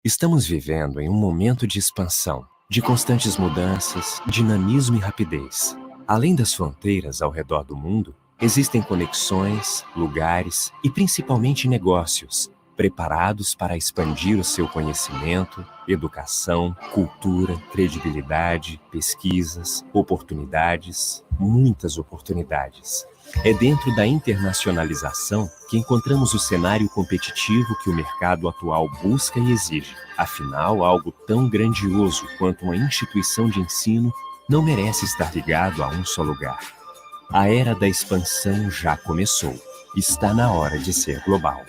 Estamos vivendo em um momento de expansão, de constantes mudanças, dinamismo e rapidez. Além das fronteiras ao redor do mundo, existem conexões, lugares e principalmente negócios preparados para expandir o seu conhecimento, educação, cultura, credibilidade, pesquisas, oportunidades, muitas oportunidades. É dentro da internacionalização que encontramos o cenário competitivo que o mercado atual busca e exige. Afinal, algo tão grandioso quanto uma instituição de ensino não merece estar ligado a um só lugar. A era da expansão já começou. Está na hora de ser global.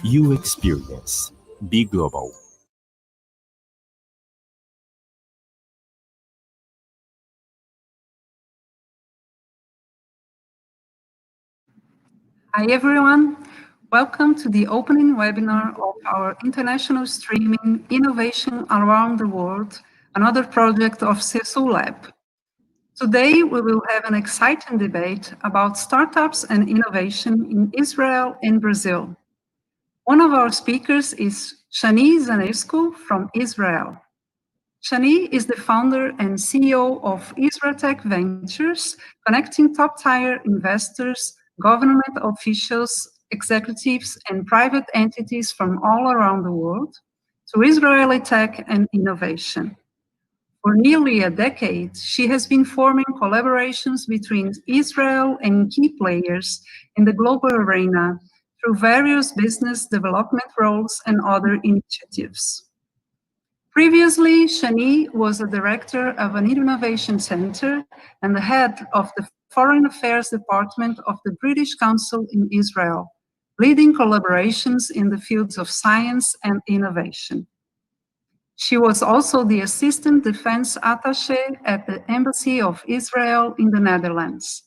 You Experience. Be Global. Hi everyone, welcome to the opening webinar of our international streaming Innovation Around the World, another project of CSU Lab. Today we will have an exciting debate about startups and innovation in Israel and Brazil. One of our speakers is Shani Zanescu from Israel. Shani is the founder and CEO of Isratech Ventures, connecting top-tier investors, government officials, executives, and private entities from all around the world to Israeli tech and innovation. For nearly a decade, she has been forming collaborations between Israel and key players in the global arena through various business development roles and other initiatives. Previously, Shani was a director of an innovation center and the head of the Foreign Affairs Department of the British Council in Israel, leading collaborations in the fields of science and innovation. She was also the Assistant Defense Attaché at the Embassy of Israel in the Netherlands.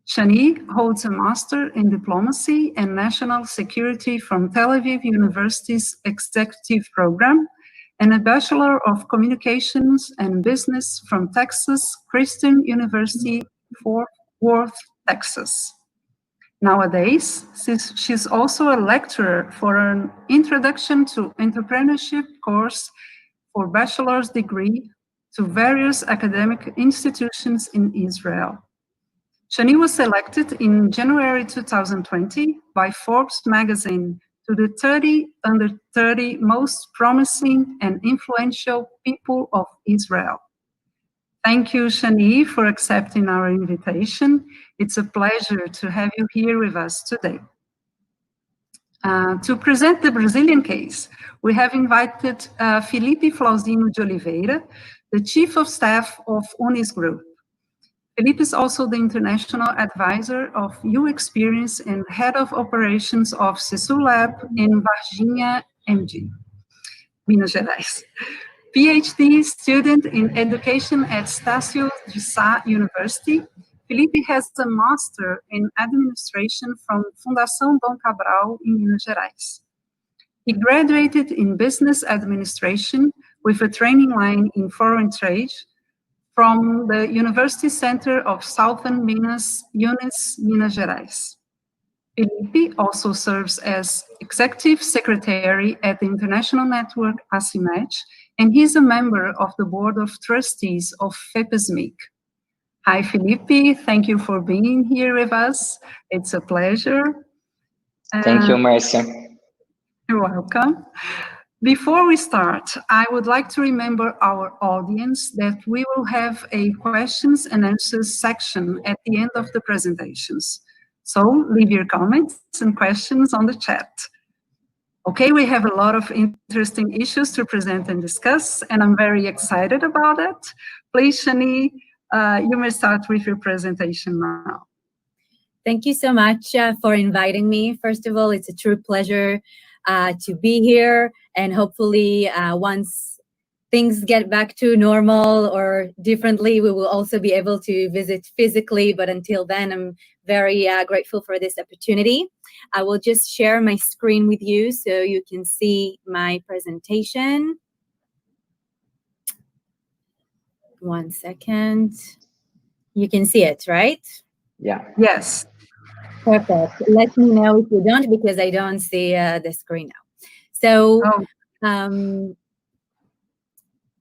Shani holds a Master in Diplomacy and National Security from Tel Aviv University's Executive Program and a Bachelor of Communications and Business from Texas Christian University, Fort Worth, Texas. Nowadays, she's also a lecturer for an Introduction to Entrepreneurship course for bachelor's degree to various academic institutions in Israel. Shani was selected in January 2020 by Forbes magazine to the 30 under 30 most promising and influential people of Israel. Thank you, Shani, for accepting our invitation. It's a pleasure to have you here with us today. To present the Brazilian case, we have invited Felipe Flausinus de Oliveira, the Chief of Staff of Unis Group. Felipe is also the international advisor of U Experience and head of operations of CSU Lab in Varginha, MG, Minas Gerais. PhD student in education at Estácio de Sá University, Felipe has a master in administration from Fundação Dom Cabral in Minas Gerais. He graduated in business administration with a training line in foreign trade from the University Center of Southern Minas, Minas Gerais. Felipe also serves as Executive Secretary at the International Network ACIMET, and he's a member of the Board of Trustees of FEPESMIC. Hi, Felipe. Thank you for being here with us. It's a pleasure. Thank you, Marcia. You're welcome. Before we start, I would like to remember our audience that we will have a questions and answers section at the end of the presentations. So leave your comments and questions on the chat. Okay, we have a lot of interesting issues to present and discuss, and I'm very excited about it. Please, Shani, you may start with your presentation now. Thank you so much for inviting me. First of all, it's a true pleasure to be here, and hopefully once things get back to normal or differently, we will also be able to visit physically. But until then, I'm very grateful for this opportunity. I will just share my screen with you so you can see my presentation. 1 second. You can see it, right? Yeah. Yes. Perfect. Let me know if you don't, because I don't see the screen now. So Um,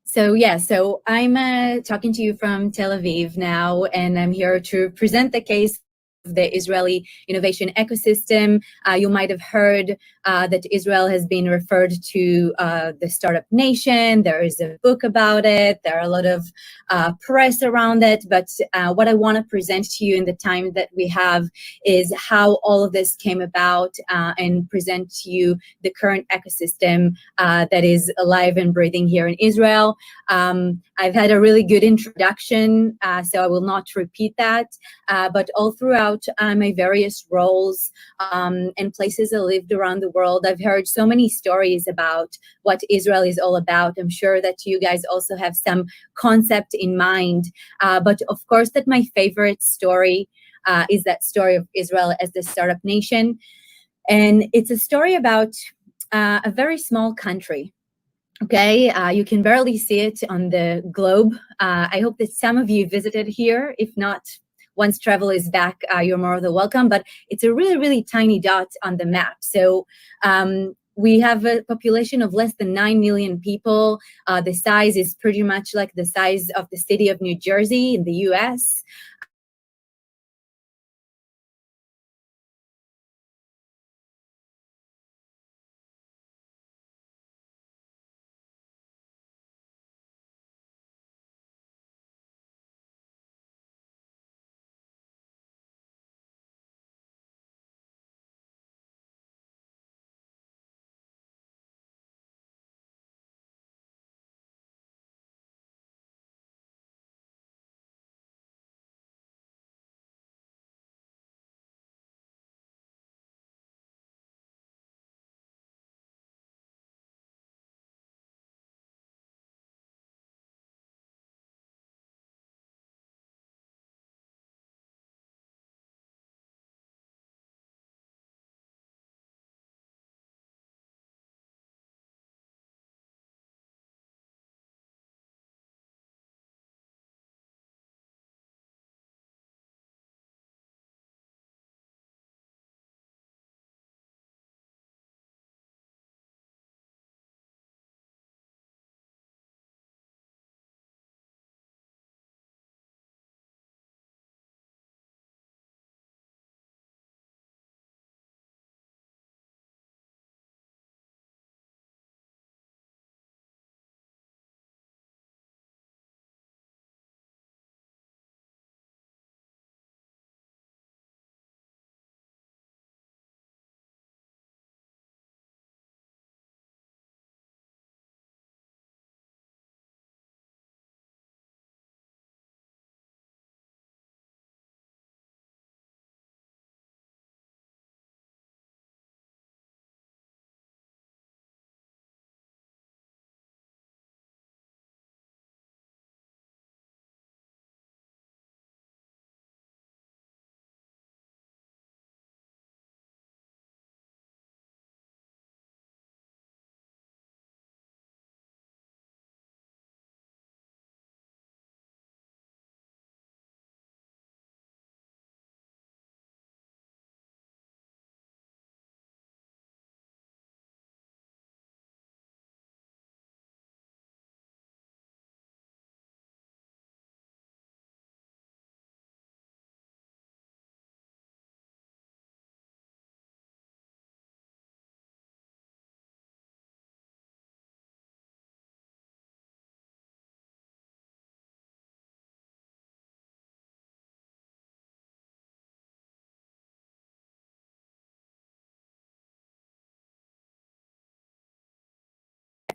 so I'm talking to you from Tel Aviv now, and I'm here to present the case of the Israeli innovation ecosystem. You might have heard that Israel has been referred to the startup nation. There is a book about it. There are a lot of press around it. But what I want to present to you in the time that we have is how all of this came about, and present to you the current ecosystem that is alive and breathing here in Israel. I've had a really good introduction, so I will not repeat that. But all throughout my various roles and places I lived around the world, I've heard so many stories about what Israel is all about. I'm sure that you guys also have some concept in mind. But of course, that my favorite story is that story of Israel as the startup nation. And it's a story about a very small country. Okay, you can barely see it on the globe. I hope that some of you visited here. If not, once travel is back, you're more than welcome. But it's a really, really tiny dot on the map. So we have a population of less than 9 million people. The size is pretty much like the size of the city of New Jersey in the US.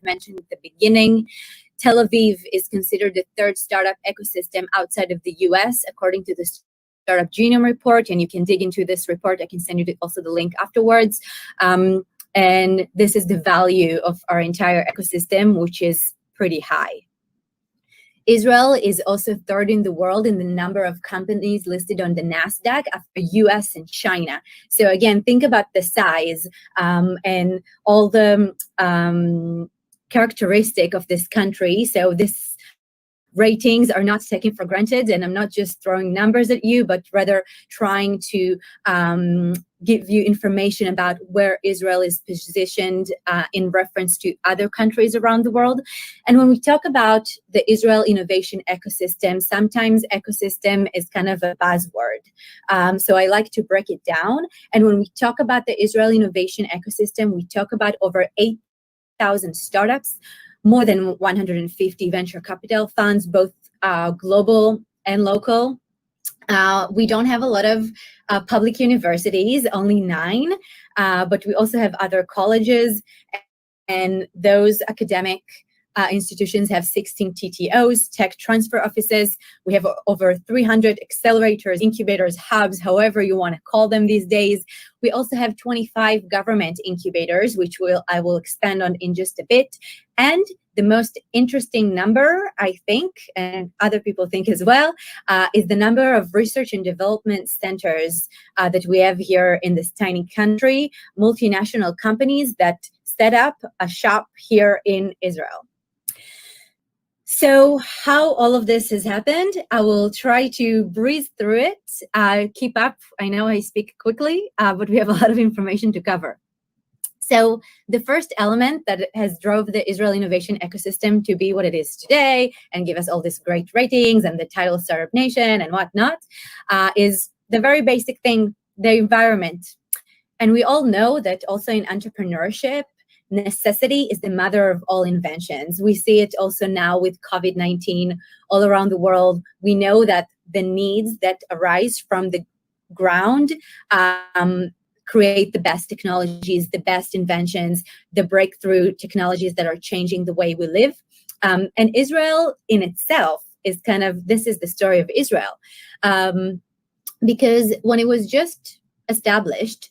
Mentioned at the beginning, Tel Aviv is considered the third startup ecosystem outside of the US, according to the Startup Genome Report. And you can dig into this report. I can send you also the link afterwards. And this is the value of our entire ecosystem, which is pretty high. Israel is also third in the world in the number of companies listed on the NASDAQ after US and China. So again, think about the size and all the characteristic of this country. So ratings are not taken for granted, and I'm not just throwing numbers at you, but rather trying to give you information about where Israel is positioned in reference to other countries around the world. And when we talk about the Israel innovation ecosystem, sometimes ecosystem is kind of a buzzword. So I like to break it down. And when we talk about the Israel innovation ecosystem, we talk about over 8,000 startups, more than 150 venture capital funds, both global and local. We don't have a lot of public universities, only 9, but we also have other colleges, and those academic institutions have 16 TTOs, tech transfer offices. We have over 300 accelerators, incubators, hubs, however you want to call them these days. We also have 25 government incubators, which I will expand on in just a bit. And the most interesting number, I think, and other people think as well, is the number of research and development centers that we have here in this tiny country, multinational companies that set up a shop here in Israel. So how all of this has happened, I will try to breeze through it, keep up. I know I speak quickly, but we have a lot of information to cover. So the first element that has drove the Israel innovation ecosystem to be what it is today and give us all these great ratings and the title Startup Nation and whatnot is the very basic thing, the environment. And we all know that also in entrepreneurship, necessity is the mother of all inventions. We see it also now with COVID-19 all around the world. We know that the needs that arise from the ground create the best technologies, the best inventions, the breakthrough technologies that are changing the way we live. And Israel in itself is kind of, this is the story of Israel. Because when it was just established,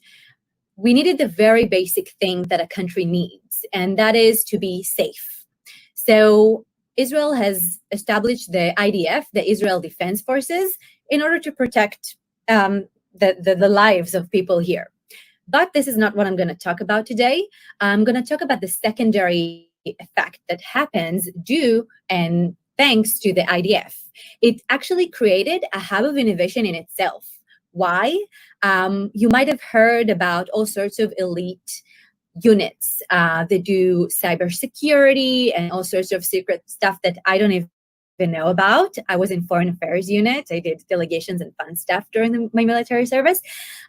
we needed the very basic thing that a country needs, and that is to be safe. So Israel has established the IDF, the Israel Defense Forces, in order to protect the lives of people here. But this is not what I'm going to talk about today. I'm going to talk about the secondary effect that happens due and thanks to the IDF. It actually created a hub of innovation in itself. Why? You might have heard about all sorts of elite units that do cybersecurity and all sorts of secret stuff that I don't even know about. I was in foreign affairs unit. I did delegations and fun stuff during my military service.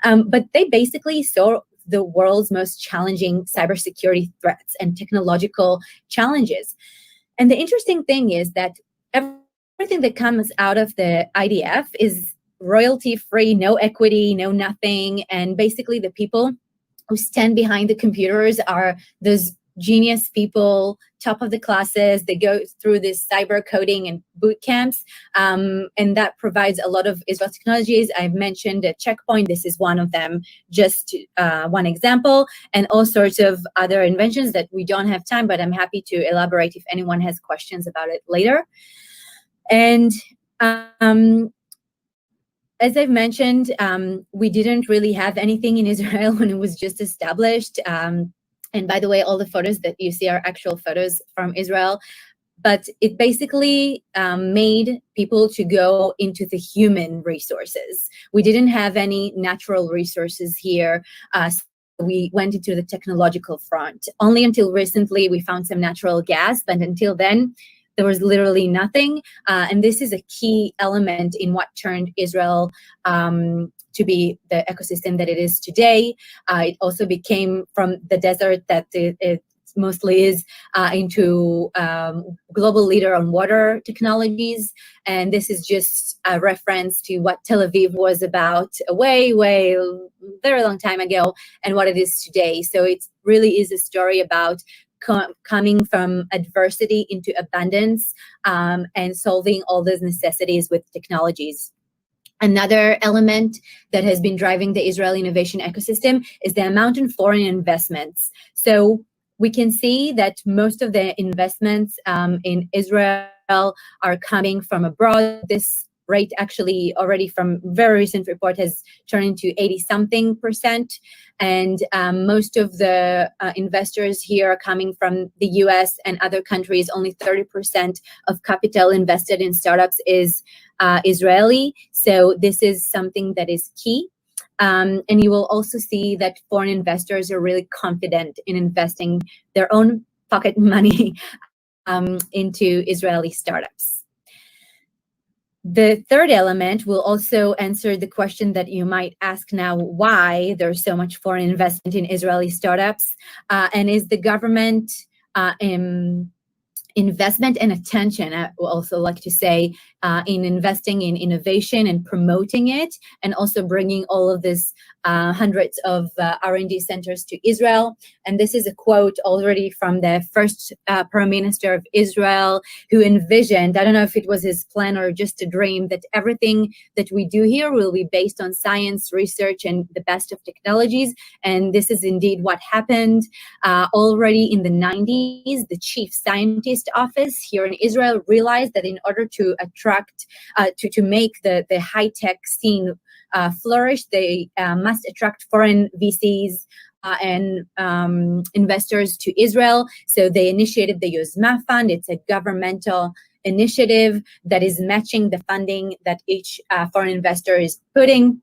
But they basically saw the world's most challenging cybersecurity threats and technological challenges. And the interesting thing is that everything that comes out of the IDF is royalty-free, no equity, no nothing. And basically the people who stand behind the computers are those genius people, top of the classes. They go through this cyber coding and boot camps. And that provides a lot of Israel technologies. I've mentioned a checkpoint. This is one of them, just one example, and all sorts of other inventions that we don't have time, but I'm happy to elaborate if anyone has questions about it later. And as I've mentioned, we didn't really have anything in Israel when it was just established. And by the way, all the photos that you see are actual photos from Israel. But it basically made people to go into the human resources. We didn't have any natural resources here. So we went into the technological front. Only until recently we found some natural gas, but until then, there was literally nothing. And this is a key element in what turned Israel to be the ecosystem that it is today. It also became from the desert that it mostly is into global leader on water technologies. And this is just a reference to what Tel Aviv was about very long time ago and what it is today. So it really is a story about coming from adversity into abundance and solving all those necessities with technologies. Another element that has been driving the Israel innovation ecosystem is the amount in foreign investments. So we can see that most of the investments in Israel are coming from abroad. This rate actually already from very recent report has turned into 80-something%. And most of the investors here are coming from the US and other countries. Only 30% of capital invested in startups is Israeli. So this is something that is key. And you will also see that foreign investors are really confident in investing their own pocket money into Israeli startups. The third element will also answer the question that you might ask now, why there's so much foreign investment in Israeli startups, and is the government investment and attention, I would also like to say, in investing in innovation and promoting it, and also bringing all of this hundreds of R&D centers to Israel. And this is a quote already from the first Prime Minister of Israel, who envisioned, I don't know if it was his plan or just a dream, that everything that we do here will be based on science, research, and the best of technologies. And this is indeed what happened. Already in the 90s, the chief scientist office here in Israel realized that in order to attract, to make the high-tech scene flourish, they must attract foreign VCs and investors to Israel. So they initiated the Yozma Fund. It's a governmental initiative that is matching the funding that each foreign investor is putting.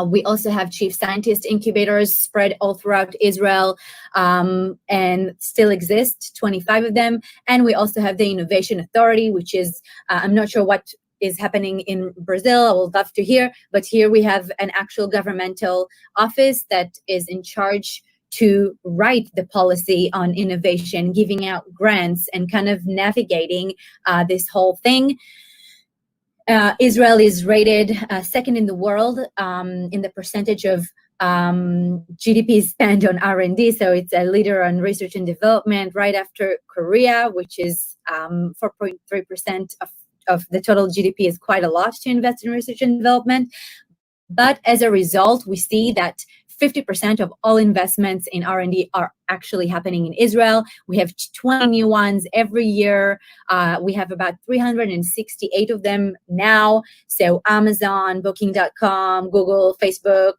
We also have chief scientist incubators spread all throughout Israel and still exist, 25 of them. And we also have the Innovation Authority, which is, I'm not sure what is happening in Brazil. I would love to hear, but here we have an actual governmental office that is in charge to write the policy on innovation, giving out grants, and kind of navigating this whole thing. Israel is rated second in the world in the percentage of GDP spent on R&D, so it's a leader on research and development, right after Korea, which is 4.3% of the total GDP, is quite a lot to invest in research and development. But as a result, we see that 50% of all investments in R&D are actually happening in Israel. We have 20 new ones every year. We have about 368 of them now. So Amazon, Booking.com, Google, Facebook,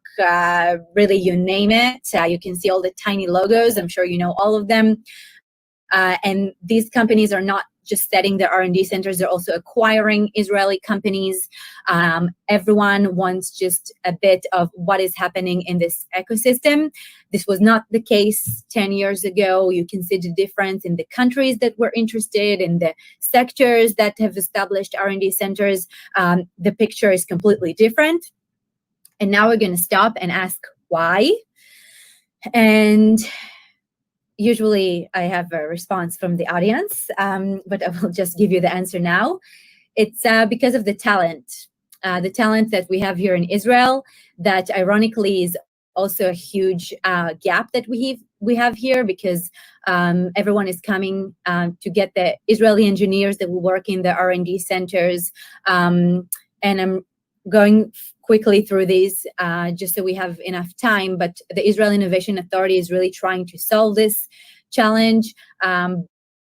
really you name it. You can see all the tiny logos. I'm sure you know all of them. And these companies are not just setting their R&D centers, they're also acquiring Israeli companies. Everyone wants just a bit of what is happening in this ecosystem. This was not the case 10 years ago. You can see the difference in the countries that were interested, in the sectors that have established R&D centers. The picture is completely different. And now we're going to stop and ask why. And usually I have a response from the audience, but I will just give you the answer now. It's because of the talent that we have here in Israel, that ironically is also a huge gap that we have here, because everyone is coming to get the Israeli engineers that will work in the R&D centers. And I'm going quickly through these just so we have enough time, but the Israel Innovation Authority is really trying to solve this challenge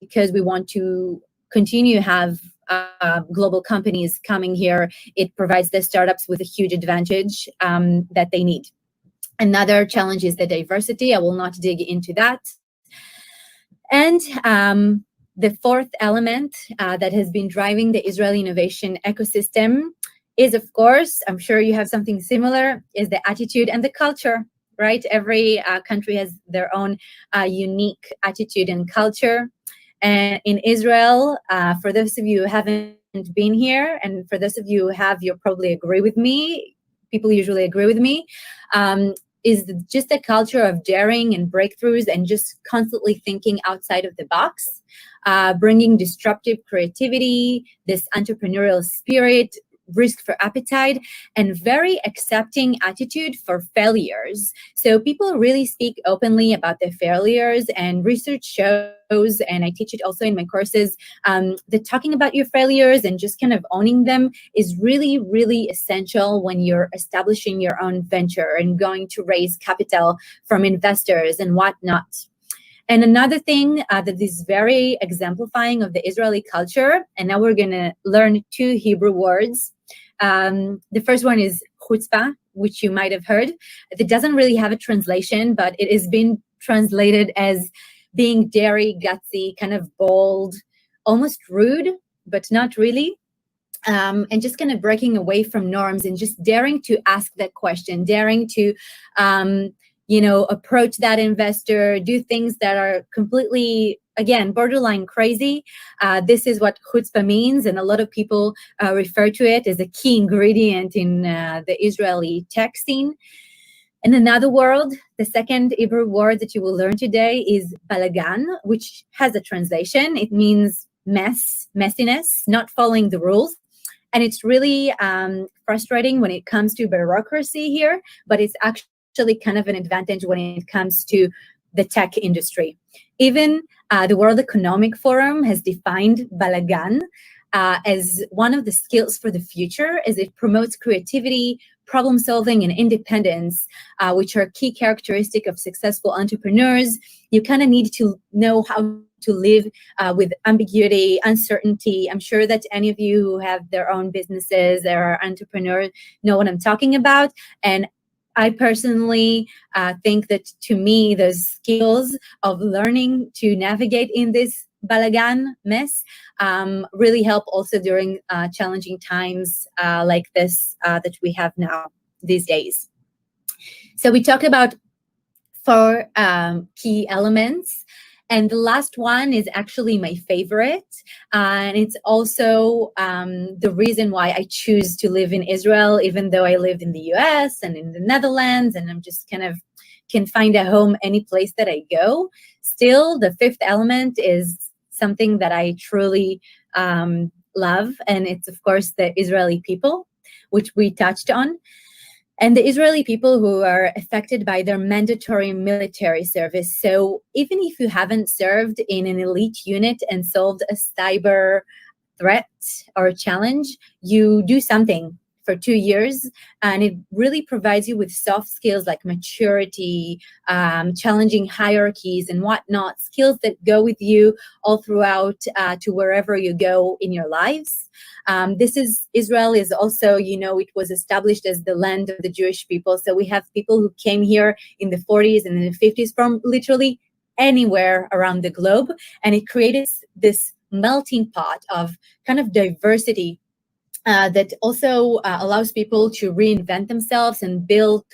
because we want to continue to have global companies coming here. It provides the startups with a huge advantage that they need. Another challenge is the diversity. I will not dig into that. And the fourth element that has been driving the Israeli innovation ecosystem is, of course, I'm sure you have something similar, is the attitude and the culture, right? Every country has their own unique attitude and culture. And in Israel, for those of you who haven't been here, and for those of you who have, you'll probably agree with me, people usually agree with me, is just a culture of daring and breakthroughs and just constantly thinking outside of the box, bringing disruptive creativity, this entrepreneurial spirit, risk for appetite, and very accepting attitude for failures. So people really speak openly about their failures, and research shows, and I teach it also in my courses, that talking about your failures and just kind of owning them is really, really essential when you're establishing your own venture and going to raise capital from investors and whatnot. And another thing that is very exemplifying of the Israeli culture, and now we're going to learn two Hebrew words. The first one is chutzpah, which you might have heard. It doesn't really have a translation, but it has been translated as being daring, gutsy, kind of bold, almost rude, but not really. And just kind of breaking away from norms and just daring to ask that question, daring to, approach that investor, do things that are completely, again, borderline crazy. This is what chutzpah means, and a lot of people refer to it as a key ingredient in the Israeli tech scene. In another word, the second Hebrew word that you will learn today is balagan, which has a translation. It means messiness, not following the rules. And it's really frustrating when it comes to bureaucracy here, but it's actually kind of an advantage when it comes to the tech industry. Even the World Economic Forum has defined balagan as one of the skills for the future, as it promotes creativity, problem solving, and independence, which are key characteristics of successful entrepreneurs. You kind of need to know how to live with ambiguity, uncertainty. I'm sure that any of you who have their own businesses or are entrepreneurs know what I'm talking about. And I personally think that, to me, those skills of learning to navigate in this balagan mess really help also during challenging times like this that we have now these days. So we talked about 4 key elements. And the last one is actually my favorite. And it's also the reason why I choose to live in Israel, even though I lived in the US and in the Netherlands, and I'm just kind of can find a home any place that I go. Still, the 5th element is something that I truly love. And it's, of course, the Israeli people, which we touched on. And the Israeli people who are affected by their mandatory military service. So even if you haven't served in an elite unit and solved a cyber threat or challenge, you do something for 2 years, and it really provides you with soft skills like maturity, challenging hierarchies and whatnot, skills that go with you all throughout to wherever you go in your lives. Israel is also, it was established as the land of the Jewish people. So we have people who came here in the 40s and in the 50s from literally anywhere around the globe. And it created this melting pot of kind of diversity that also allows people to reinvent themselves and build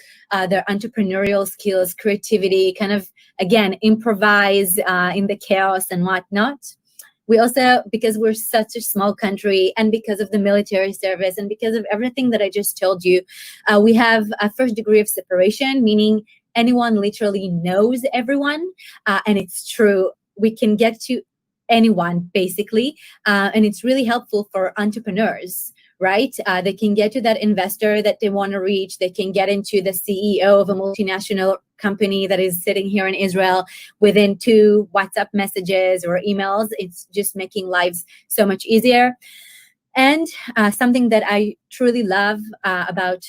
their entrepreneurial skills, creativity, kind of, again, improvise in the chaos and whatnot. We also, because we're such a small country and because of the military service and because of everything that I just told you, we have a first degree of separation, meaning anyone literally knows everyone. And it's true. We can get to anyone, basically. And it's really helpful for entrepreneurs, right? They can get to that investor that they want to reach. They can get into the CEO of a multinational company that is sitting here in Israel within 2 WhatsApp messages or emails. It's just making lives so much easier. And something that I truly love about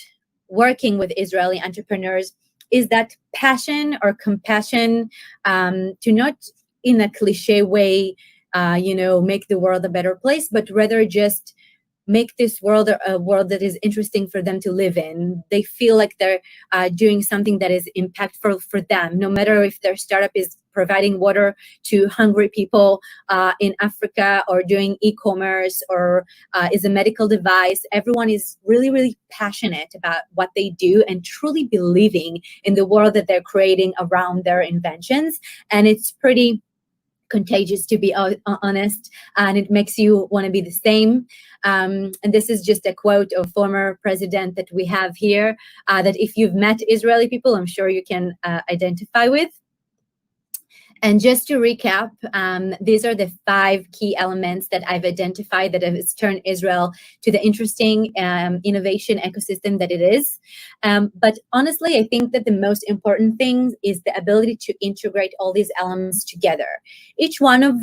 working with Israeli entrepreneurs is that passion or compassion to not in a cliche way, make the world a better place, but rather just make this world a world that is interesting for them to live in. They feel like they're doing something that is impactful for them, no matter if their startup is providing water to hungry people in Africa or doing e-commerce or is a medical device. Everyone is really, really passionate about what they do and truly believing in the world that they're creating around their inventions. And it's pretty contagious, to be honest, and it makes you want to be the same. And this is just a quote of former president that we have here, that if you've met Israeli people, I'm sure you can identify with. And just to recap, these are the 5 key elements that I've identified that have turned Israel to the interesting innovation ecosystem that it is. But honestly, I think that the most important thing is the ability to integrate all these elements together. Each one of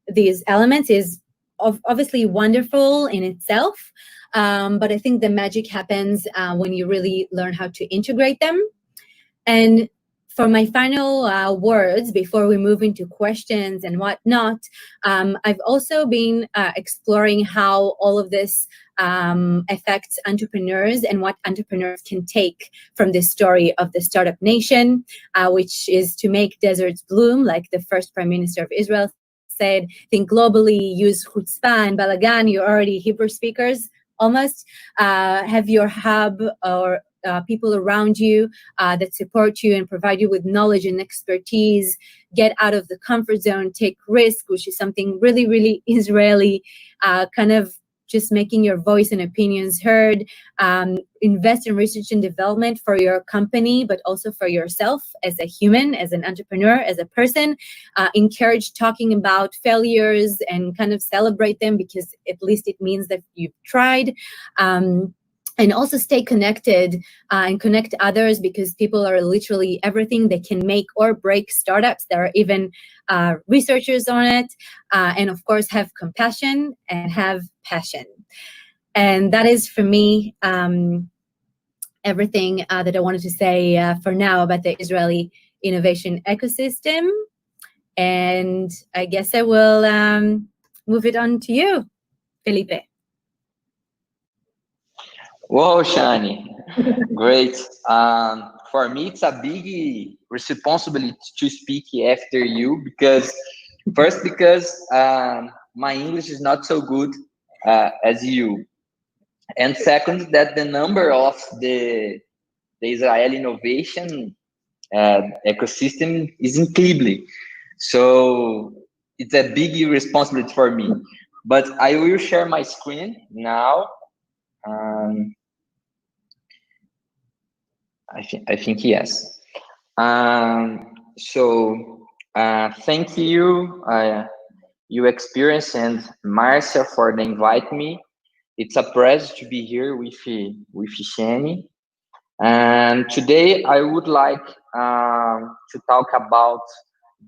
these elements is obviously wonderful in itself, but I think the magic happens when you really learn how to integrate them. And for my final words, before we move into questions and whatnot, I've also been exploring how all of this affects entrepreneurs and what entrepreneurs can take from this story of the startup nation, which is to make deserts bloom, like the first Prime Minister of Israel said. Think globally, use chutzpah and balagan. You're already Hebrew speakers, almost. Have your hub or people around you that support you and provide you with knowledge and expertise. Get out of the comfort zone, take risk, which is something really, really Israeli, kind of just making your voice and opinions heard. Invest in research and development for your company, but also for yourself as a human, as an entrepreneur, as a person. Encourage talking about failures and kind of celebrate them, because at least it means that you've tried. And also stay connected and connect others, because people are literally everything. They can make or break startups. There are even researchers on it. And of course, have compassion and have passion. And that is, for me, everything that I wanted to say for now about the Israeli innovation ecosystem. And I guess I will move it on to you, Felipe. Whoa, Shani, great. For me, it's a big responsibility to speak after you, because my English is not so good as you, and second, that the number of the Israeli innovation ecosystem is incredible. So it's a big responsibility for me. But I will share my screen now. I think yes. So thank you, you experience, and Marcia for the invite me. It's a pleasure to be here with Shani. And today I would like to talk about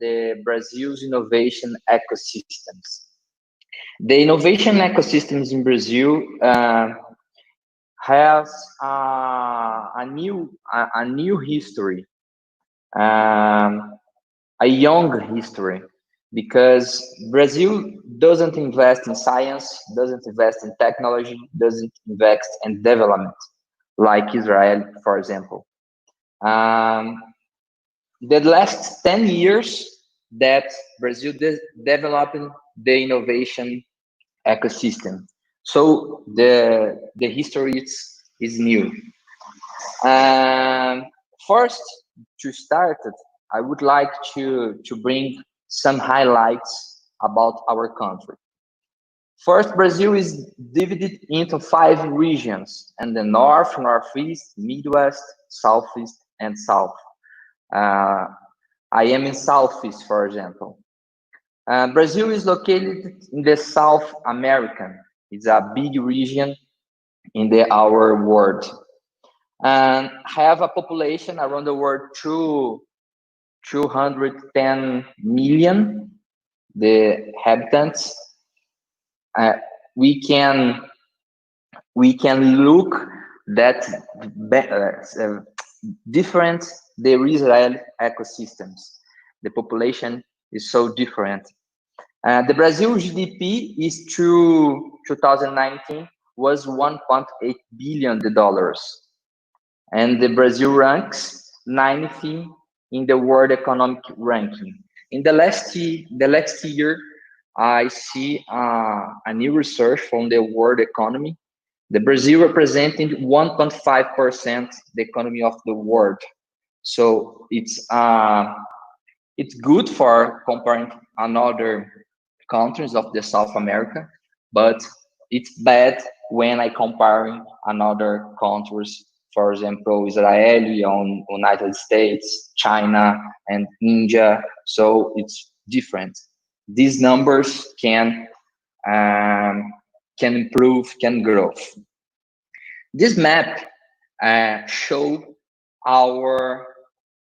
the Brazil's innovation ecosystems. The innovation ecosystems in Brazil has a new history, a young history, because Brazil doesn't invest in science, doesn't invest in technology, doesn't invest in development like Israel, for example. The last 10 years that Brazil developing the innovation ecosystem. So the history is new. First, to start it, I would like to bring some highlights about our country. First, Brazil is divided into 5 regions: and the North, Northeast, Midwest, Southeast, and South. I am in Southeast, for example. Brazil is located in the South American. It's a big region in our world, and have a population around the world 210 million the inhabitants. We can look that different the Israel ecosystems. The population is so different. The Brazil GDP is to 2019 was $1.8 billion, and the Brazil ranks 90th in the World Economic Ranking. In the last year, I see a new research from the World Economy. The Brazil representing 1.5% the economy of the world. So it's good for comparing another countries of the South America, but it's bad when I comparing another countries, for example, Israel, United States, China, and India. So it's different. These numbers can improve, can grow. This map show our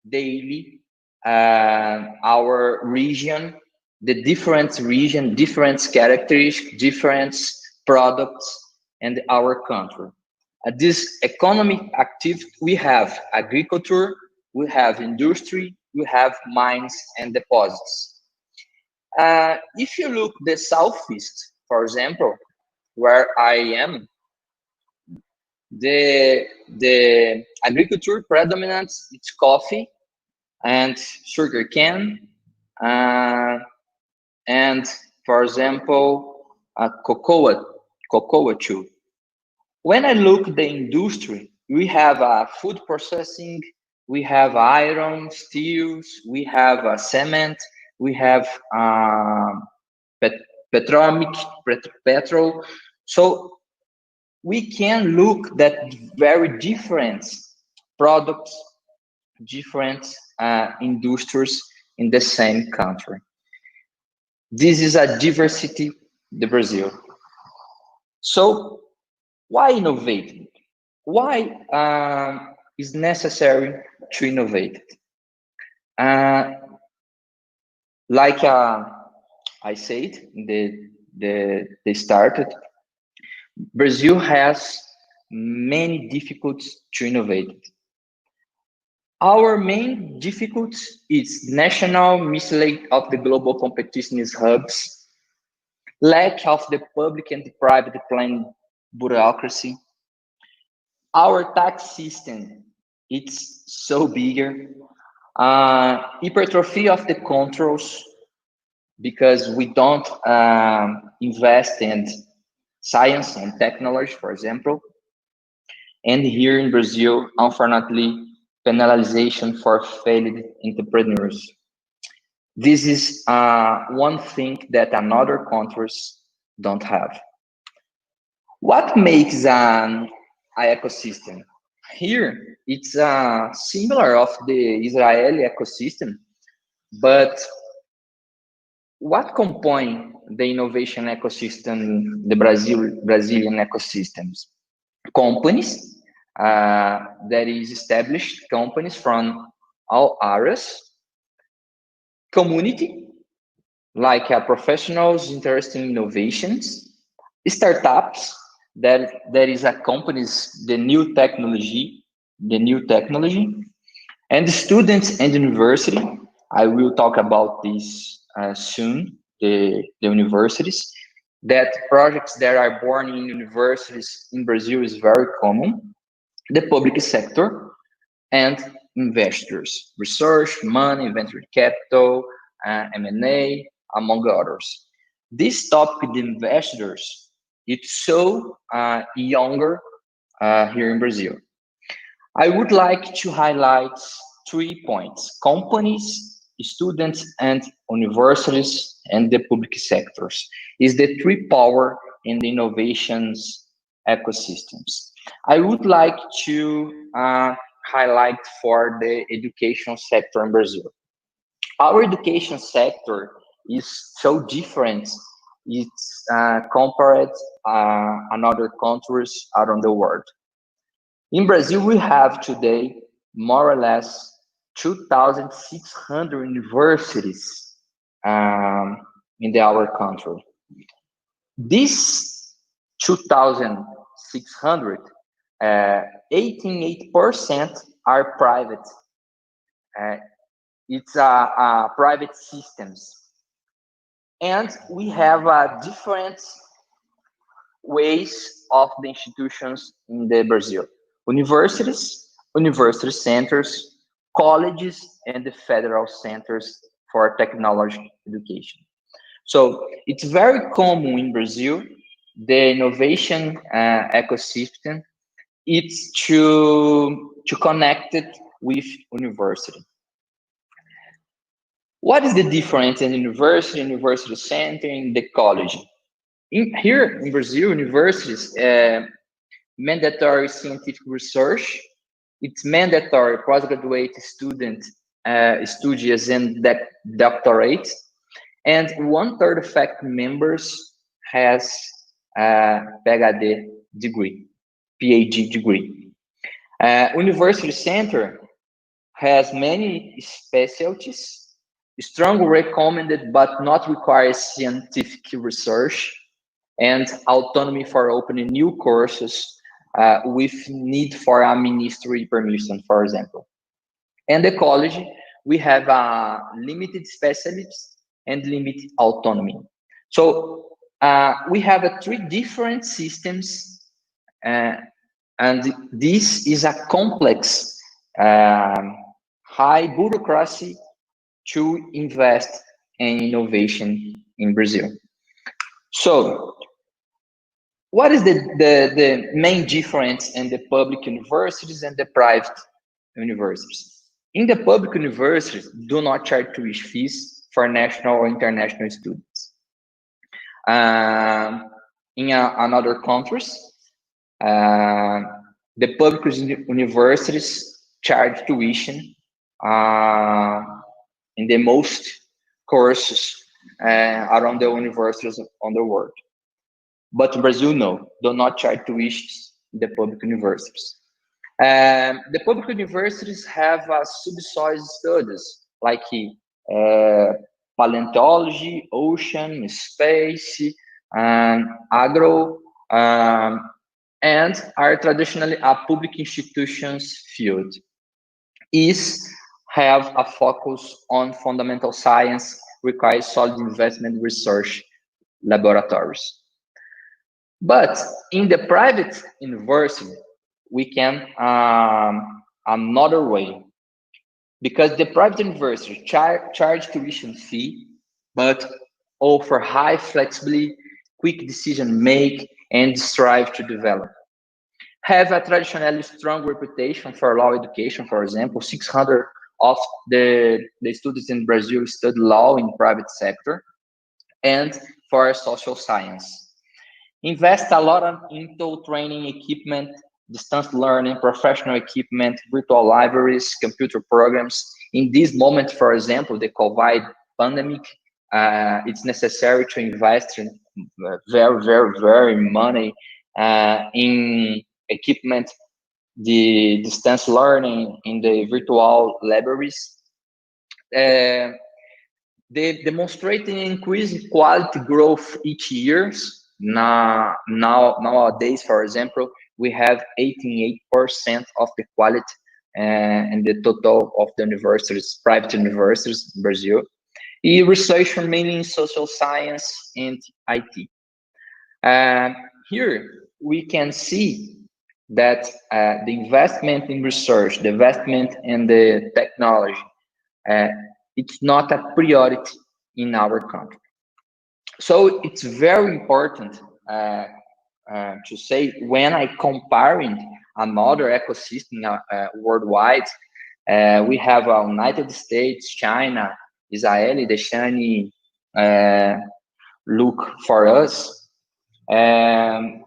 daily, our region, the different region, different characteristics, different products, and our country. This economic activity, we have agriculture, we have industry, we have mines and deposits. If you look the southeast, for example, where I am, the agriculture predominates it's coffee and sugar cane, and for example, cocoa too. When I look the industry, we have food processing, we have iron, steels, we have cement, we have petrol. So we can look that very different products, different industries in the same country. This is a diversity, the Brazil. So why innovate? Why is necessary to innovate? Like I said, they started. Brazil has many difficulties to innovate. Our main difficulty is national mislead of the global competition hubs, lack of the public and the private planning bureaucracy. Our tax system, it's so bigger. Hypertrophy of the controls, because we don't invest in science and technology, for example. And here in Brazil, unfortunately, penalization for failed entrepreneurs. This is one thing that another countries don't have. What makes an ecosystem? Here, it's similar of the Israeli ecosystem, but what compose the innovation ecosystem, the Brazilian ecosystems? Companies that is established companies from all areas, community, like professionals interested in innovations, startups that is accompanies the new technology, and students and university. I will talk about this soon, the universities. That projects that are born in universities in Brazil is very common. The public sector and investors, research, money, venture capital, M&A, among others. This topic, the investors, it's so younger here in Brazil. I would like to highlight 3 points: companies, students, and universities, and the public sectors. Is the 3 power in the innovations ecosystems. I would like to highlight for the education sector in Brazil. Our education sector is so different. It's compared another countries around the world. In Brazil, we have today more or less 2,600 universities in our country. This 2,600, 88% are private. It's private systems. And we have different ways of the institutions in the Brazil. Universities, university centers, colleges, and the federal centers for technology education. So it's very common in Brazil, the innovation ecosystem, it's to connect it with university. What is the difference in university center, and the college? Here in Brazil, universities, mandatory scientific research, it's mandatory postgraduate student studies and doctorate, and 1/3 of faculty members has a PhD degree. University center has many specialties, strongly recommended but not requires scientific research, and autonomy for opening new courses with need for a ministry permission, for example. And the college, we have limited specialists and limited autonomy. So we have three different systems, and this is a complex, high bureaucracy to invest in innovation in Brazil. So what is the main difference in the public universities and the private universities? In the public universities, do not charge tuition fees for national or international students. In other countries, the public universities charge tuition in the most courses around the universities on the world. But in Brazil, no, do not charge tuition in the public universities. The public universities have subsoil studies like paleontology, ocean, space, agro, and are traditionally a public institutions field. Have a focus on fundamental science, requires solid investment research laboratories. But in the private university, we can another way, because the private university charge tuition fee, but offer high flexibility, quick decision make, and strive to develop. Have a traditionally strong reputation for law education. For example, 600 of the students in Brazil study law in private sector, and for social science. Invest a lot into training equipment, distance learning, professional equipment, virtual libraries, computer programs. In this moment, for example, the COVID pandemic, it's necessary to invest in very money in equipment, the distance learning, in the virtual libraries. They demonstrating increasing quality growth each year. Nowadays, for example, we have 88% of the quality and the total of the universities, private universities in Brazil. Research mainly in social science and IT. Here we can see that the investment in research, the investment in the technology, it's not a priority in our country. So it's very important to say, when I comparing another ecosystem worldwide, we have United States, China, Israel, the shiny look for us. I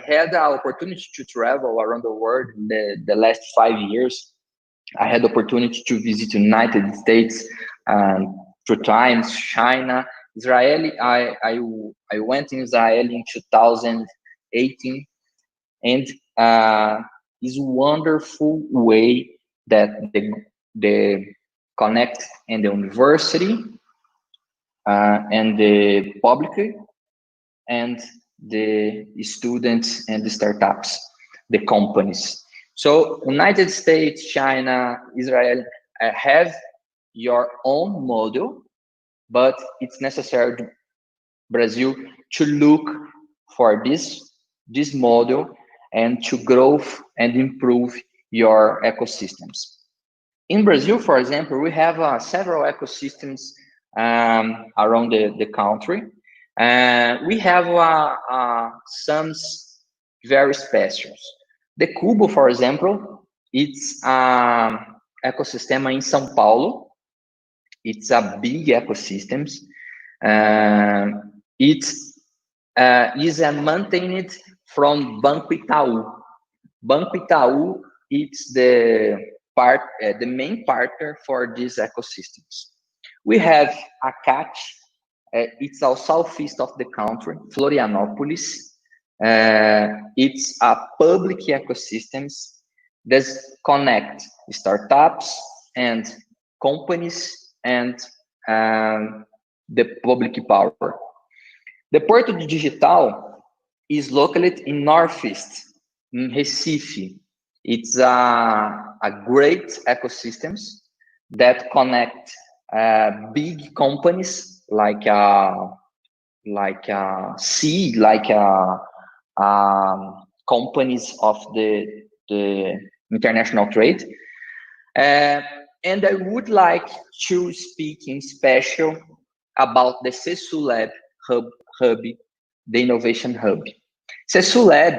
had the opportunity to travel around the world in the last 5 years. I had the opportunity to visit the United States 2 times, China, Israel. I went in Israel in 2018, and it's wonderful way that the connect in the university and the public and the students and the startups, the companies. So United States, China, Israel have your own model, but it's necessary Brazil to look for this model and to grow and improve your ecosystems. In Brazil, for example, we have several ecosystems around the country. We have some very special. The Cubo, for example, it's ecosystem in São Paulo. It's a big ecosystem. It is maintained from Banco Itaú. Banco Itaú, it's the main partner for these ecosystems. We have ACAT. It's our southeast of the country, Florianópolis. It's a public ecosystems that connect startups and companies and the public power. The Porto Digital is located in Northeast, in Recife. It's a great ecosystems that connect big companies like C, companies of the international trade. And I would like to speak in special about the CESU Lab hub, the innovation hub. CESU Lab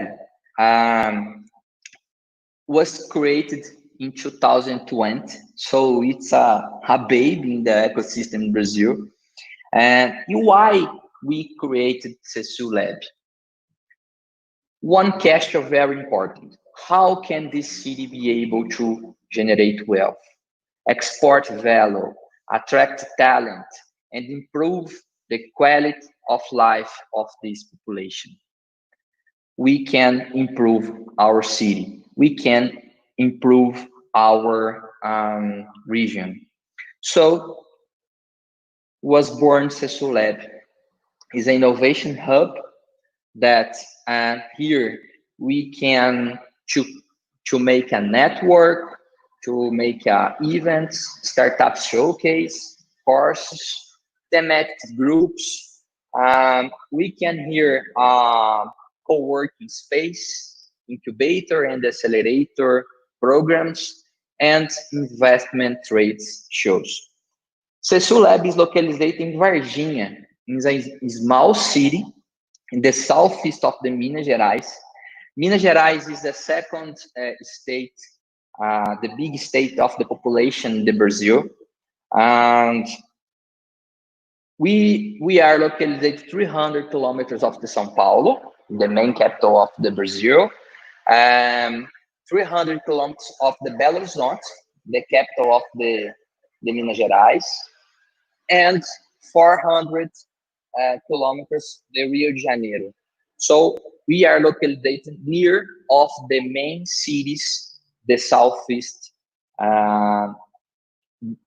was created in 2020, so it's a baby in the ecosystem in Brazil. And why we created CESU Lab? One question very important: how can this city be able to generate wealth, export value, attract talent, and improve the quality of life of this population? We can improve our city. We can improve our region. So was born CESU Lab. Is an innovation hub that here we can to make a network, to make events, startup showcase, courses, thematic groups. We can here co-working space, incubator and accelerator programs, and investment trades shows. CESU Lab is located in Varginha, in a small city in the southeast of the Minas Gerais. Minas Gerais is the second state, the big state of the population in the Brazil. And we are located 300 kilometers of the São Paulo, the main capital of the Brazil. 300 kilometers of the Belo Horizonte, the capital of the Minas Gerais, and 400 kilometers the Rio de Janeiro. So we are located near of the main cities, the southeast,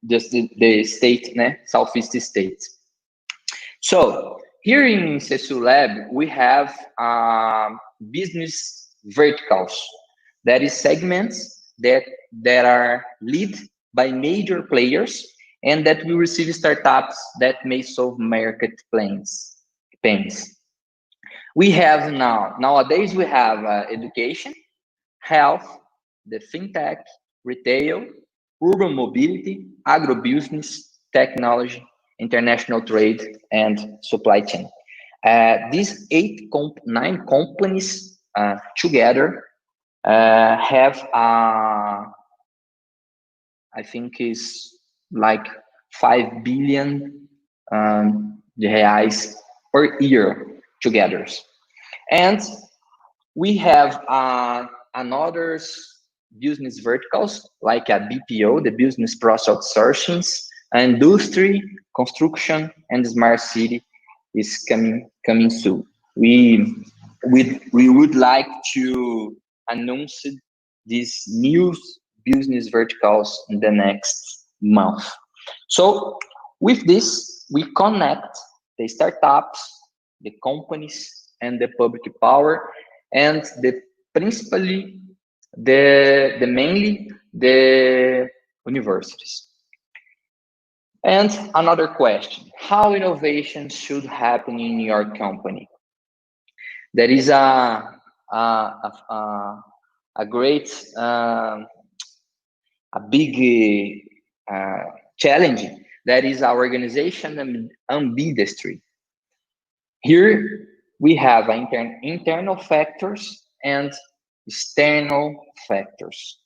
the state, southeast states. So here in CESU Lab, we have business verticals. That is segments that are led by major players and that will receive startups that may solve market pains. We have nowadays we have education, health, the fintech, retail, urban mobility, agribusiness, technology, international trade, and supply chain. These 9 companies together have, I think, is like 5 billion reais per year together. And we have another business verticals like a BPO, the business process outsourcing, industry, construction, and smart city is coming soon. We would like to announce these new business verticals in the next month. So with this, we connect the startups, the companies, and the public power, and principally mainly the universities. And another question: how innovation should happen in your company? There is a great, a big challenge that is our organization and ambidestry. Here we have internal factors and external factors.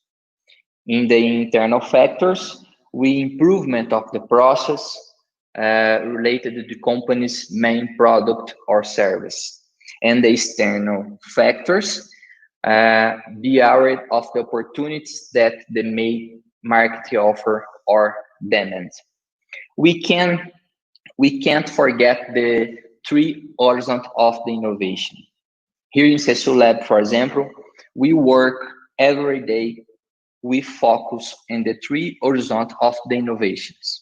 In the internal factors, we improvement of the process related to the company's main product or service. And the external factors, be aware of the opportunities that the main market offer or demand. We can't forget the 3 horizons of the innovation. Here in CESU Lab, for example, we work every day. We focus on the 3 horizons of the innovations.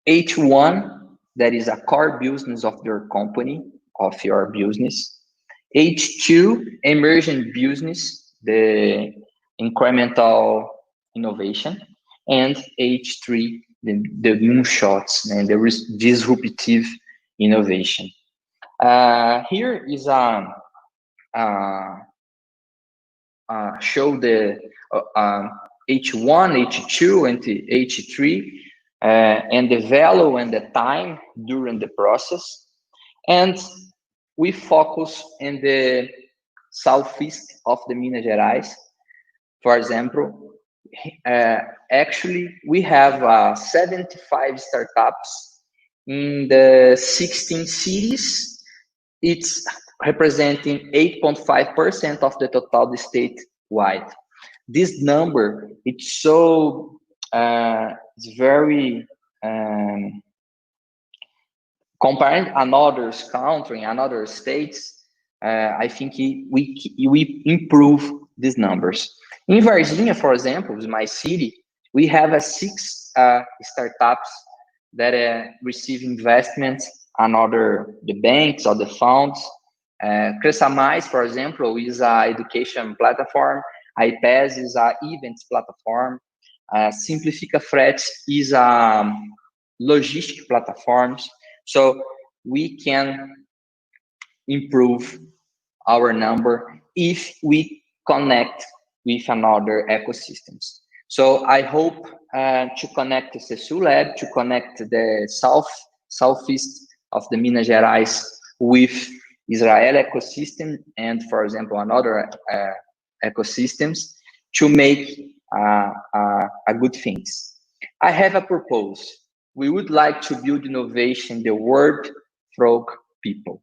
H1, that is a core business of your company, of your business. H2, emerging business, the incremental innovation, and H3, the moonshots and the disruptive innovation. Here is show the H1, H2, and the H3, and the value and the time during the process. And we focus in the southeast of the Minas Gerais. For example, actually, we have 75 startups in the 16 cities. It's representing 8.5% of the total statewide. This number, it's so, it's very, comparing another country, another states, I think we improve these numbers. In Varginha, for example, my city, we have 6 startups that receive investments, another the banks or the funds. Cresça Mais, for example, is an education platform. iPass is an events platform. Simplifica Fretes is a logistic platforms. So we can improve our number if we connect with another ecosystems. So I hope to connect the CESU Lab, to connect the southeast of the Minas Gerais with Israel ecosystem and, for example, another ecosystems to make a good things. I have a proposal. We would like to build innovation the world through people.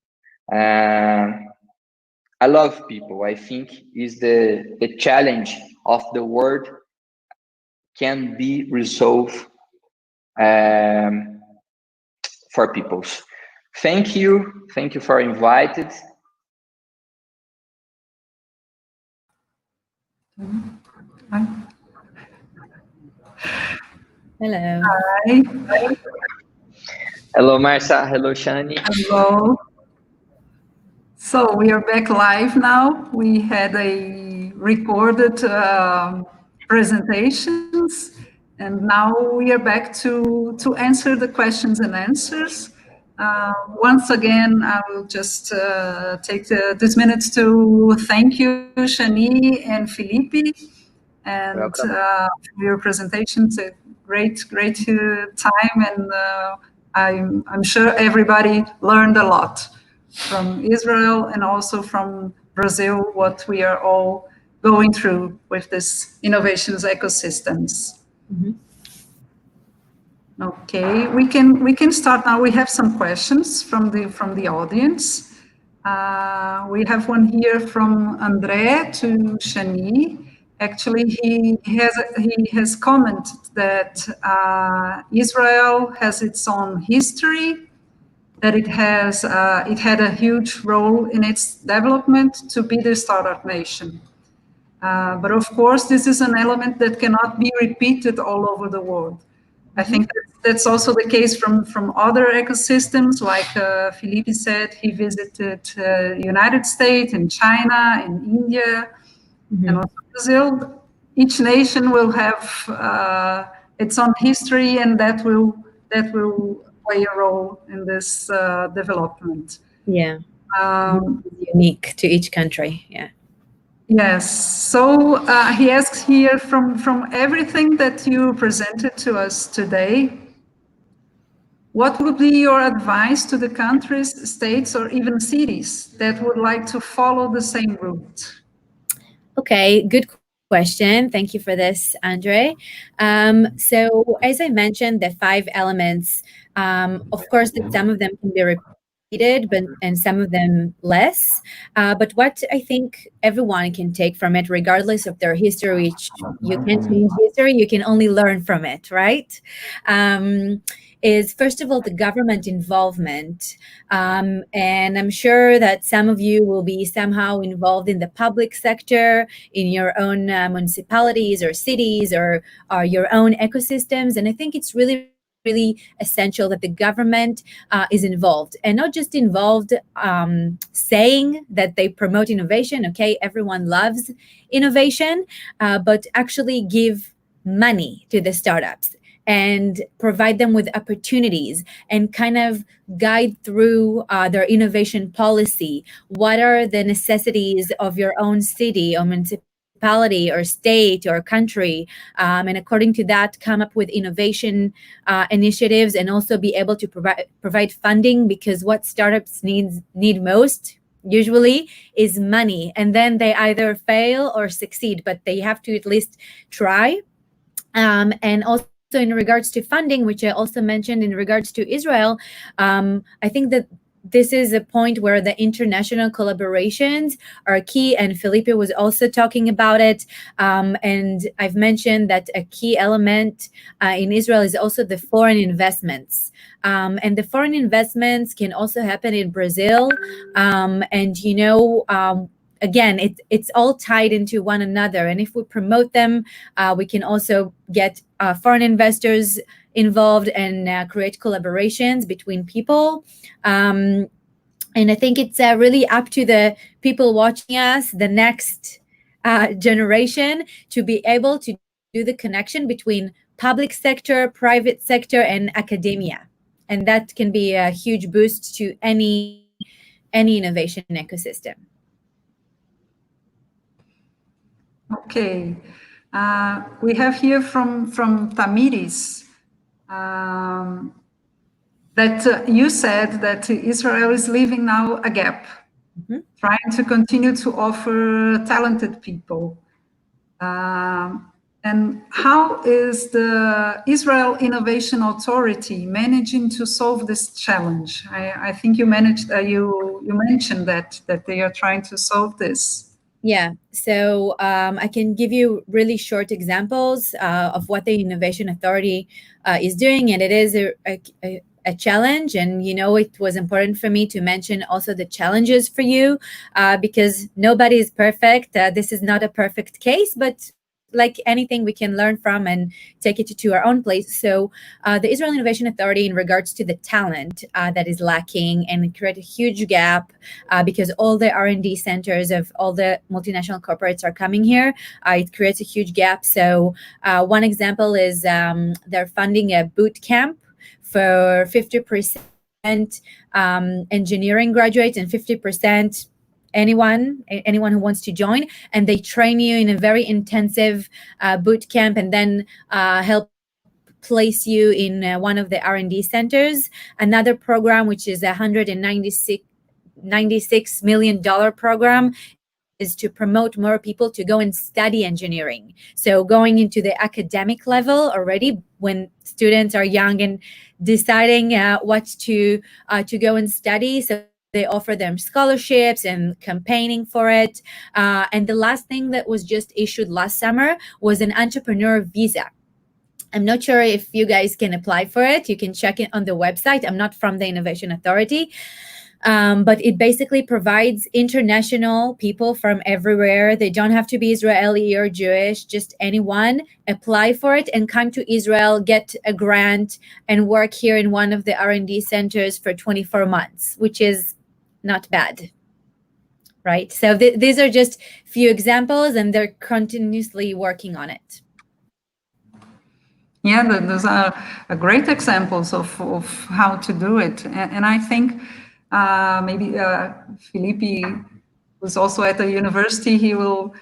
I love people. I think is the challenge of the world can be resolved for peoples. Thank you for invited. Hi. Hello. Hi. Hello, Marcia. Hello, Shani. Hello. So we are back live now. We had a recorded presentations, and now we are back to answer the questions and answers. Once again, I will just take this minute to thank you, Shani and Felipe, and for your presentation. It's a great time, and I'm sure everybody learned a lot from Israel and also from Brazil, what we are all going through with this innovations ecosystems. Mm-hmm. Okay, we can start now. We have some questions from the audience. We have one here from André to Shani. Actually, he has commented that Israel has its own history, that it had a huge role in its development to be the startup nation. But of course, this is an element that cannot be repeated all over the world. I think that's also the case from other ecosystems, like Felipe said, he visited United States and China and India and also Brazil. Each nation will have its own history, and that will play a role in this development. Yeah, unique to each country. Yeah. Yes. So he asks here, from everything that you presented to us today, what would be your advice to the countries, states, or even cities that would like to follow the same route? Okay, good question. Thank you for this, Andre. So as I mentioned, the 5 elements, of course, some of them can be repeated, and some of them less. But what I think everyone can take from it, regardless of their history, which you can't change history, you can only learn from it, right? Is first of all the government involvement, and I'm sure that some of you will be somehow involved in the public sector, in your own municipalities or cities or your own ecosystems, and I think it's really really essential that the government is involved, and not just involved saying that they promote innovation. Okay, everyone loves innovation, but actually give money to the startups and provide them with opportunities and kind of guide through their innovation policy. What are the necessities of your own city or municipality or state or country, and according to that come up with innovation initiatives, and also be able to provide funding, because what startups need most usually is money, and then they either fail or succeed, but they have to at least try. And also in regards to funding, which I also mentioned in regards to Israel, I think that this is a point where the international collaborations are key, and Felipe was also talking about it. And I've mentioned that a key element in Israel is also the foreign investments. And the foreign investments can also happen in Brazil. And, you know, again, it's all tied into one another. And if we promote them, we can also get foreign investors involved and create collaborations between people. And I think it's really up to the people watching us, the next generation, to be able to do the connection between public sector, private sector, and academia. And that can be a huge boost to any innovation ecosystem. Okay. We have here from Tamiris that you said that Israel is leaving now a gap, trying to continue to offer talented people. And how is the Israel Innovation Authority managing to solve this challenge? I think you mentioned that they are trying to solve this. Yeah, so I can give you really short examples of what the Innovation Authority is doing, and it is a challenge. And, you know, it was important for me to mention also the challenges for you because nobody is perfect. This is not a perfect case, but like anything, we can learn from and take it to our own place. So the Israel Innovation Authority, in regards to the talent that is lacking and create a huge gap because all the R&D centers of all the multinational corporates are coming here, it creates a huge gap. So one example is they're funding a boot camp for 50% engineering graduates and 50% anyone who wants to join, and they train you in a very intensive boot camp and then help place you in one of the R&D centers. Another program, which is a $196 million program, is to promote more people to go and study engineering. So going into the academic level already when students are young and deciding what to go and study. So they offer them scholarships and campaigning for it. And the last thing that was just issued last summer was an entrepreneur visa. I'm not sure if you guys can apply for it. You can check it on the website. I'm not from the Innovation Authority. But it basically provides international people from everywhere. They don't have to be Israeli or Jewish, just anyone. Apply for it and come to Israel, get a grant, and work here in one of the R&D centers for 24 months, which is not bad, right? So these are just few examples, and they're continuously working on it. Yeah, those are great examples of how to do it. And I think maybe Felipe, who's also at the university, he will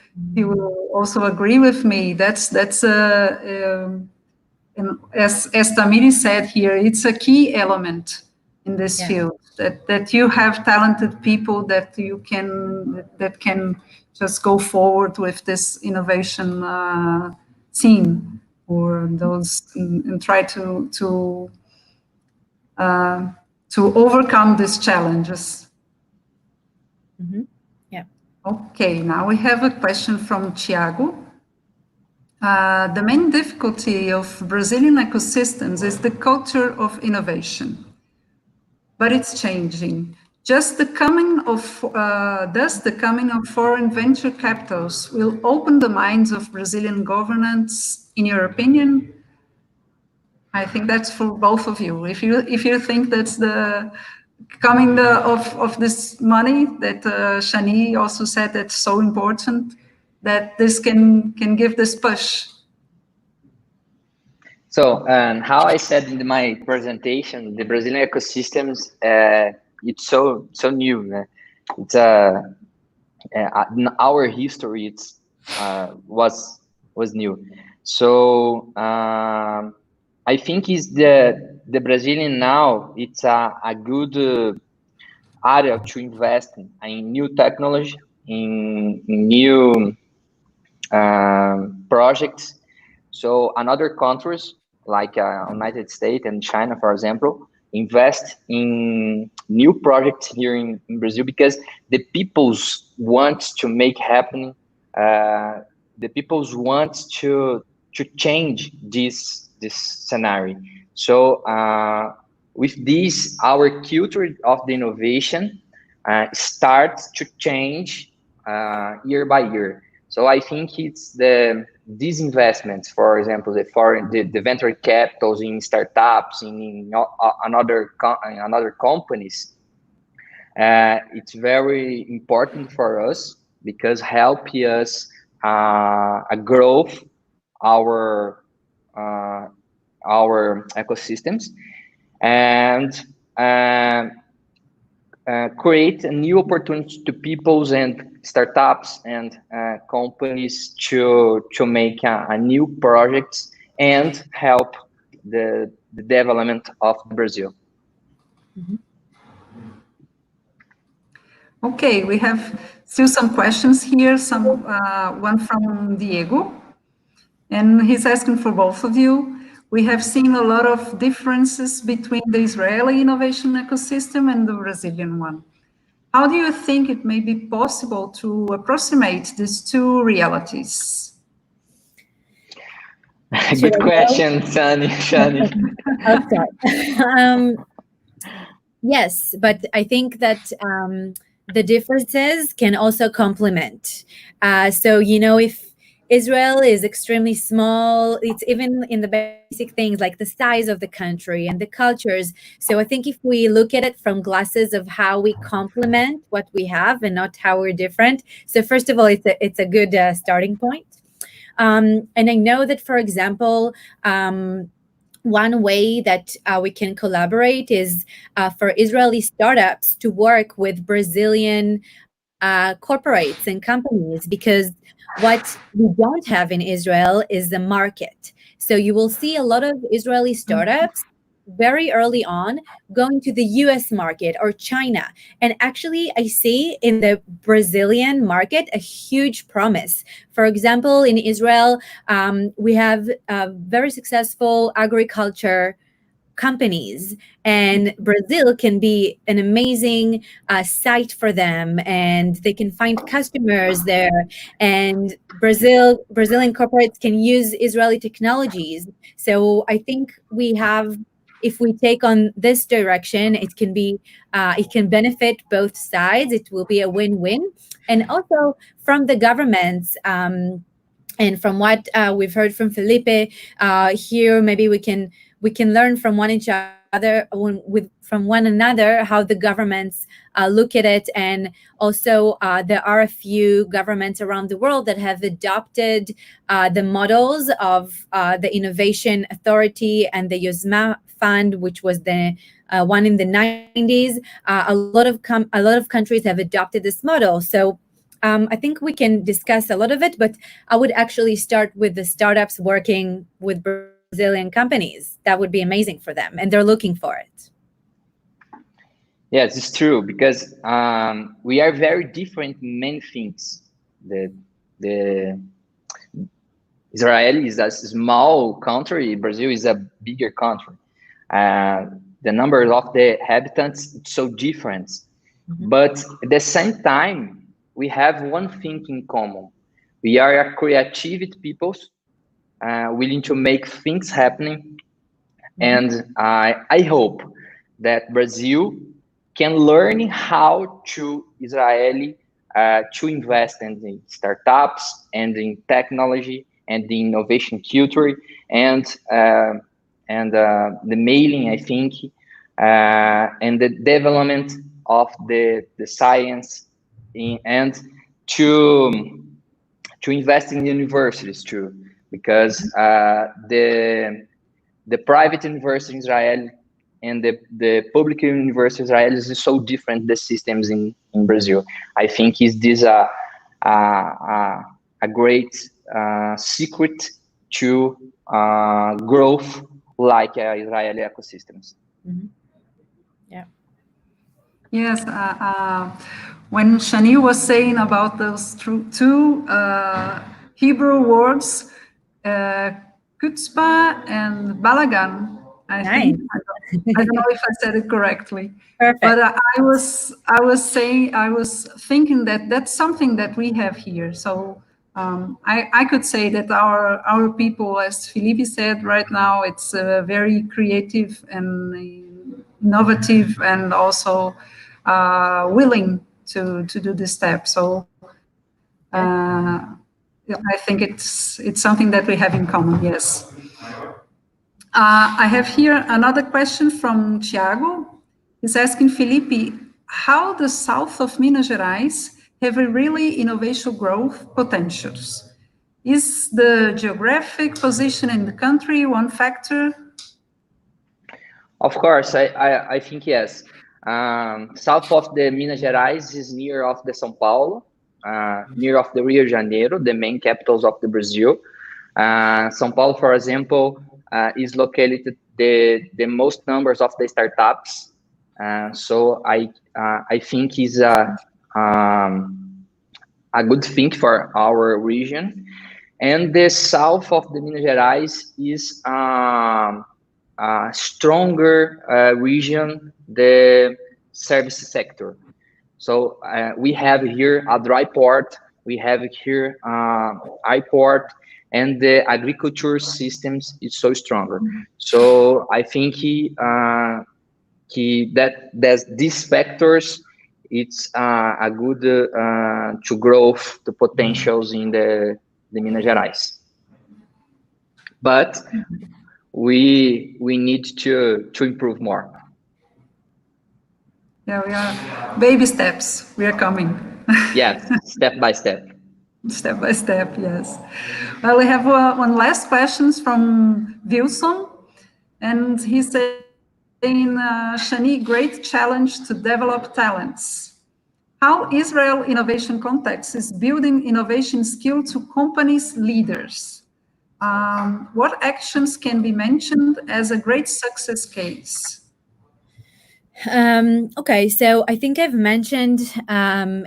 also agree with me. That's as Tamiri said here, it's a key element in this field, that you have talented people that can just go forward with this innovation team, or those, and try to overcome these challenges. Mm-hmm. Yeah. Okay, now we have a question from Tiago. The main difficulty of Brazilian ecosystems is the culture of innovation, but it's changing. Thus, the coming of foreign venture capitals will open the minds of Brazilian governments, in your opinion? I think that's for both of you. If you think that's the coming of this money that Shani also said that's so important, that this can give this push. So, how I said in my presentation, the Brazilian ecosystems, it's so new. It's our history. It's was new. So I think is the Brazilian now. It's a good area to invest in new technology, in new projects. So another countries like United States and China, for example, invest in new projects here in Brazil because the peoples want to make happen. The peoples want to change this scenario. So with this, our culture of the innovation starts to change year by year. So I think it's these investments, for example, the venture capitals in startups, in another companies. It's very important for us because help us growth our ecosystems and create new opportunities to peoples and startups and companies to make a new projects and help the development of Brazil. Okay, we have still some questions here. One from Diego, and he's asking for both of you. We have seen a lot of differences between the Israeli innovation ecosystem and the Brazilian one. How do you think it may be possible to approximate these two realities? Good question, Shani. I'll start. Yes, but I think that the differences can also complement. So, if Israel is extremely small, it's even in the basic things like the size of the country and the cultures. So I think if we look at it from glasses of how we complement what we have and not how we're different. So first of all, it's a good starting point. And I know that, for example, one way that we can collaborate is for Israeli startups to work with Brazilian corporates and companies, because what we don't have in Israel is the market. So you will see a lot of Israeli startups very early on going to the US market or China. And actually, I see in the Brazilian market a huge promise. For example, in Israel, we have very successful agriculture companies, and Brazil can be an amazing site for them, and they can find customers there, and Brazilian corporates can use Israeli technologies. So I think if we take on this direction, it can benefit both sides. It will be a win-win. And also from the governments, and from what we've heard from Felipe here, maybe we can learn from from one another how the governments look at it. And also there are a few governments around the world that have adopted the models of the Innovation Authority and the Yozma Fund, which was the one in the 90s. A lot of countries have adopted this model. So I think we can discuss a lot of it, but I would actually start with the startups working with Brazilian companies. That would be amazing for them, and they're looking for it. Yes, it's true, because we are very different in many things. The Israel is a small country. Brazil is a bigger country. The number of the inhabitants is so different. But at the same time, we have one thing in common. We are a creative people, willing to make things happening. And I hope that Brazil can learn how to Israeli to invest in the startups and in technology and the innovation culture, and and the mailing, I think, and the development of the science and to invest in universities too, because the private university in Israel and the public university in Israel is so different, the systems in Brazil. I think is this a great secret to growth like Israeli ecosystems. Mm-hmm. Yeah. Yes, when Shani was saying about those two Hebrew words, kutzpah and balagan, I think. I don't know if I said it correctly. Perfect. But I was thinking that that's something that we have here. So I could say that our people, as Felipe said right now, it's very creative and innovative and also willing to do this step. So I think it's something that we have in common. Yes. I have here another question from Thiago. He's asking Felipe, how the south of Minas Gerais have a really innovation growth potentials? Is the geographic position in the country one factor? Of course, I think yes. South of the Minas Gerais is near of the São Paulo, near of the Rio de Janeiro, the main capitals of the Brazil. São Paulo, for example, is located the most numbers of the startups. So I think is a good thing for our region. And the south of the Minas Gerais is a stronger region, the service sector. So we have here a dry port, we have here airport, and the agriculture systems is so stronger. So I think that these factors, it's a good to growth the potentials in the Minas Gerais. But we need to improve more. Yeah, we are baby steps. We are coming. Yes, step by step. Step by step, yes. Well, we have one last question from Wilson, and he's saying, Shani, great challenge to develop talents. How Israel Innovation Context is building innovation skill to companies' leaders. What actions can be mentioned as a great success case? Okay, so I think I've mentioned,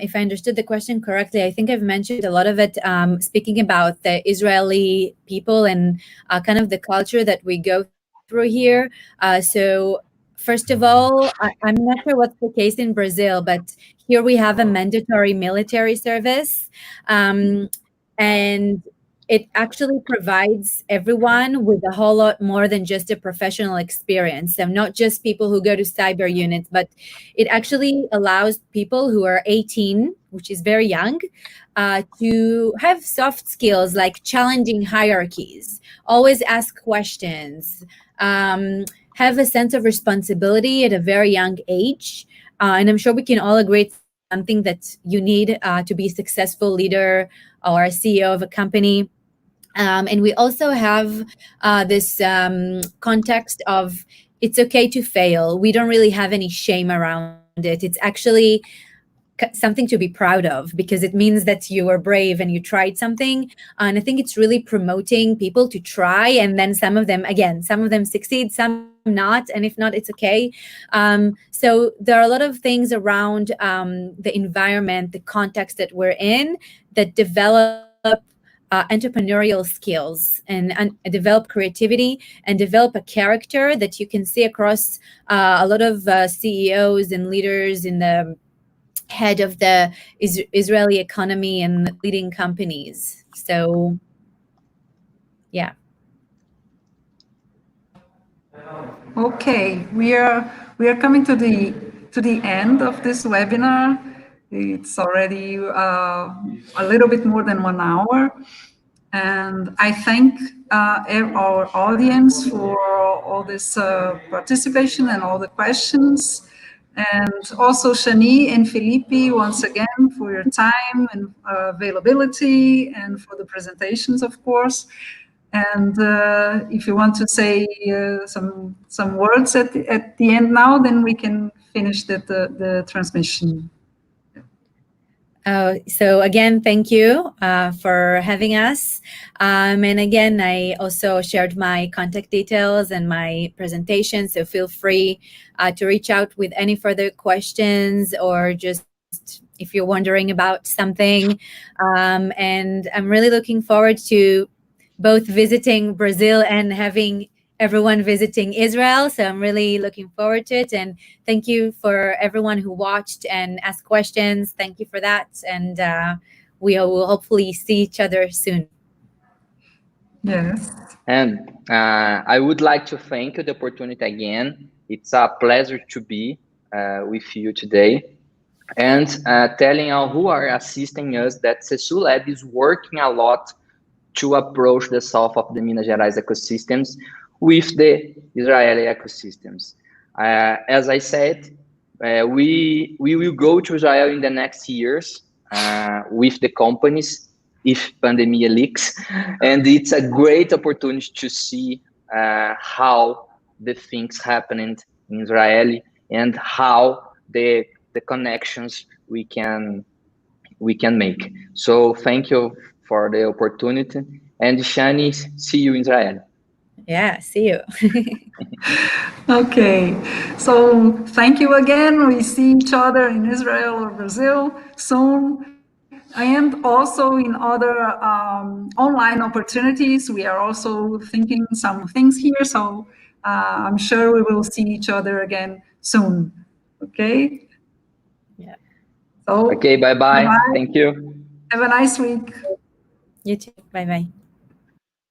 if I understood the question correctly, I think I've mentioned a lot of it, speaking about the Israeli people and kind of the culture that we go through here. So first of all, I'm not sure what's the case in Brazil, but here we have a mandatory military service. And it actually provides everyone with a whole lot more than just a professional experience. So not just people who go to cyber units, but it actually allows people who are 18, which is very young, to have soft skills like challenging hierarchies, always ask questions, have a sense of responsibility at a very young age. And I'm sure we can all agree it's something that you need to be a successful leader or a CEO of a company. And we also have this context of it's okay to fail. We don't really have any shame around it. It's actually something to be proud of because it means that you were brave and you tried something. And I think it's really promoting people to try. And then some of them succeed, some not. And if not, it's okay. So there are a lot of things around the environment, the context that we're in that develop entrepreneurial skills and develop creativity and develop a character that you can see across a lot of CEOs and leaders in the head of the Israeli economy and leading companies. So, yeah. Okay, we are coming to the end of this webinar. It's already a little bit more than 1 hour. And I thank our audience for all this participation and all the questions. And also Shani and Felipe, once again, for your time and availability and for the presentations, of course. And if you want to say some words at the end now, then we can finish the transmission. So again, thank you for having us. And again, I also shared my contact details and my presentation, so feel free to reach out with any further questions or just if you're wondering about something. And I'm really looking forward to both visiting Brazil and having everyone visiting Israel. So I'm really looking forward to it. And thank you for everyone who watched and asked questions. Thank you for that. And we will hopefully see each other soon. Yes. And I would like to thank you the opportunity again. It's a pleasure to be with you today. And telling all who are assisting us that CESU Lab is working a lot to approach the south of the Minas Gerais ecosystems with the Israeli ecosystems. As I said, we will go to Israel in the next years with the companies if pandemic leaks, and it's a great opportunity to see how the things happening in Israel and how the connections we can make. So thank you for the opportunity, and Shani, see you in Israel. Yeah, see you. Okay, so thank you again. We see each other in Israel or Brazil soon, and also in other online opportunities. We are also thinking some things here, so I'm sure we will see each other again soon. Okay? Yeah. So, Okay, bye-bye. Thank you. Have a nice week. You too. Bye-bye.